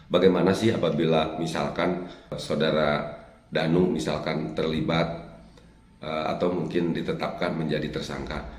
Bagaimana sih apabila misalkan saudara Danu misalkan terlibat atau mungkin ditetapkan menjadi tersangka.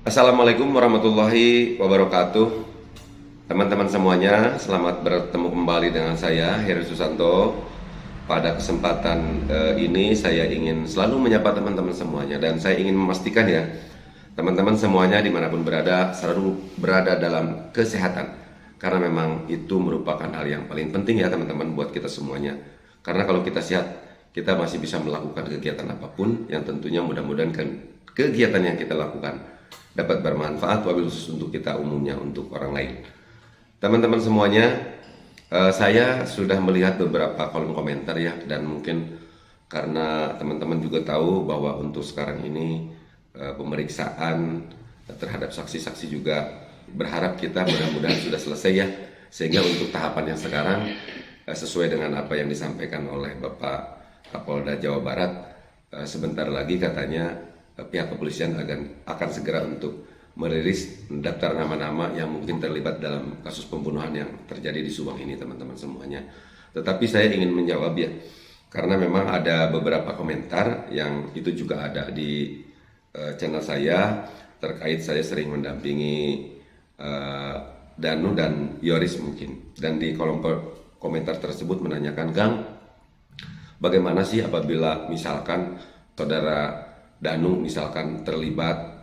Assalamualaikum warahmatullahi wabarakatuh. Teman-teman semuanya, selamat bertemu kembali dengan saya, Heri Susanto. Pada kesempatan ini saya ingin selalu menyapa teman-teman semuanya. Dan saya ingin memastikan ya, teman-teman semuanya dimanapun berada, selalu berada dalam kesehatan. Karena memang itu merupakan hal yang paling penting ya teman-teman buat kita semuanya. Karena kalau kita sehat, kita masih bisa melakukan kegiatan apapun yang tentunya mudah-mudahan kegiatan yang kita lakukan dapat bermanfaat, wabil khusus untuk kita umumnya, untuk orang lain. Teman-teman semuanya, saya sudah melihat beberapa kolom komentar ya, dan mungkin karena teman-teman juga tahu bahwa untuk sekarang ini pemeriksaan terhadap saksi-saksi juga berharap kita mudah-mudahan sudah selesai ya, sehingga untuk tahapan yang sekarang sesuai dengan apa yang disampaikan oleh Bapak Kapolda Jawa Barat, sebentar lagi katanya pihak kepolisian akan segera untuk merilis daftar nama-nama yang mungkin terlibat dalam kasus pembunuhan yang terjadi di Subang ini teman-teman semuanya. Tetapi saya ingin menjawab ya, karena memang ada beberapa komentar yang itu juga ada di channel saya terkait saya sering mendampingi Danu dan Yoris mungkin. Dan di kolom komentar tersebut menanyakan, Gang, bagaimana sih apabila misalkan saudara Danu misalkan terlibat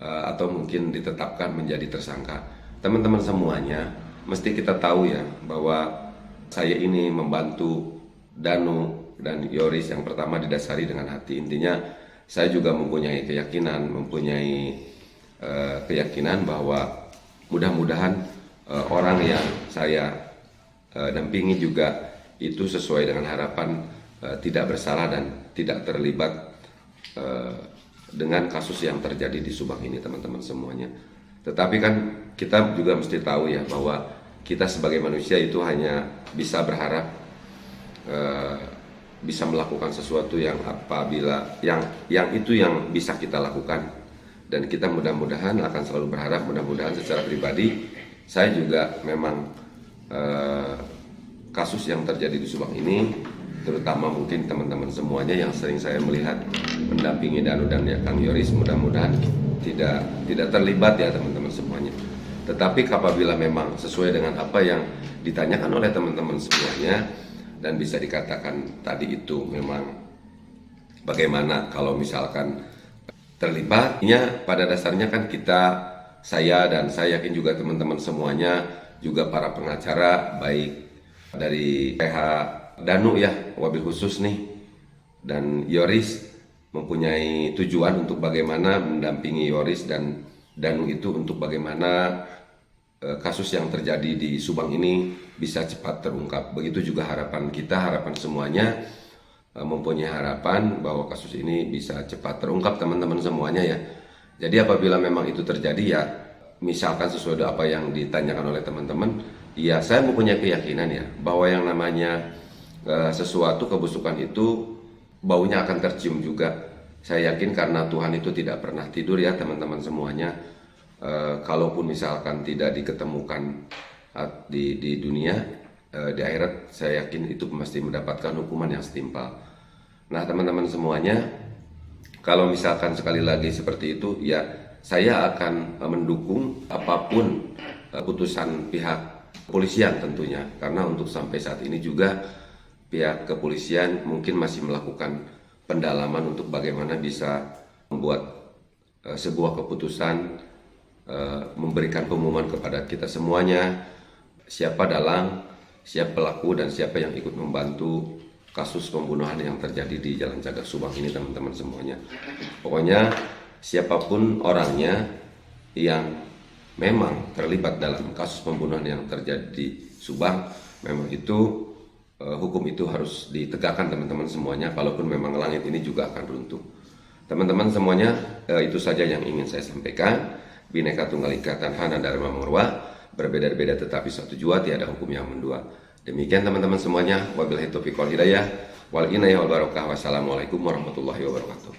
atau mungkin ditetapkan menjadi tersangka. Teman-teman semuanya mesti kita tahu ya bahwa saya ini membantu Danu dan Yoris yang pertama didasari dengan hati. Intinya saya juga mempunyai keyakinan bahwa mudah-mudahan orang yang saya dampingi juga itu sesuai dengan harapan, tidak bersalah dan tidak terlibat dengan kasus yang terjadi di Subang ini teman-teman semuanya. Tetapi kan kita juga mesti tahu ya bahwa kita sebagai manusia itu hanya bisa berharap bisa melakukan sesuatu yang apabila yang itu yang bisa kita lakukan, dan kita mudah-mudahan akan selalu berharap, mudah-mudahan secara pribadi saya juga memang kasus yang terjadi di Subang ini, terutama mungkin teman-teman semuanya yang sering saya melihat mendampingi Danu dan ya Kang Yoris, mudah-mudahan tidak terlibat ya teman-teman semuanya. Tetapi apabila memang sesuai dengan apa yang ditanyakan oleh teman-teman semuanya dan bisa dikatakan tadi itu memang bagaimana kalau misalkan terlibatnya, pada dasarnya kan saya yakin juga teman-teman semuanya, juga para pengacara baik dari PH Danu ya, wabil khusus nih, dan Yoris mempunyai tujuan untuk bagaimana mendampingi Yoris dan Danu itu untuk bagaimana kasus yang terjadi di Subang ini bisa cepat terungkap. Begitu juga harapan kita, harapan semuanya mempunyai harapan bahwa kasus ini bisa cepat terungkap teman-teman semuanya ya. Jadi apabila memang itu terjadi ya, misalkan sesuai apa yang ditanyakan oleh teman-teman, ya saya mempunyai keyakinan ya bahwa yang namanya sesuatu kebusukan itu baunya akan tercium juga. Saya yakin karena Tuhan itu tidak pernah tidur ya teman-teman semuanya. Kalaupun misalkan tidak diketemukan di dunia, di akhirat saya yakin itu pasti mendapatkan hukuman yang setimpal. Nah teman-teman semuanya, kalau misalkan sekali lagi seperti itu ya, saya akan mendukung apapun putusan pihak kepolisian tentunya, karena untuk sampai saat ini juga pihak kepolisian mungkin masih melakukan pendalaman untuk bagaimana bisa membuat sebuah keputusan, memberikan pengumuman kepada kita semuanya siapa dalang, siapa pelaku, dan siapa yang ikut membantu kasus pembunuhan yang terjadi di Jalan Cagak Subang ini teman-teman semuanya. Pokoknya siapapun orangnya yang memang terlibat dalam kasus pembunuhan yang terjadi di Subang, memang itu hukum itu harus ditegakkan teman-teman semuanya, walaupun memang langit ini juga akan runtuh. Teman-teman semuanya, itu saja yang ingin saya sampaikan. Bhinneka Tunggal Ika Tanhana Dharma Murwa, berbeda-beda tetapi satu jua, tiada hukum yang mendua. Demikian teman-teman semuanya, wabillahi taufiq wal hidayah, wal inayah wal barakah. Wassalamualaikum warahmatullahi wabarakatuh.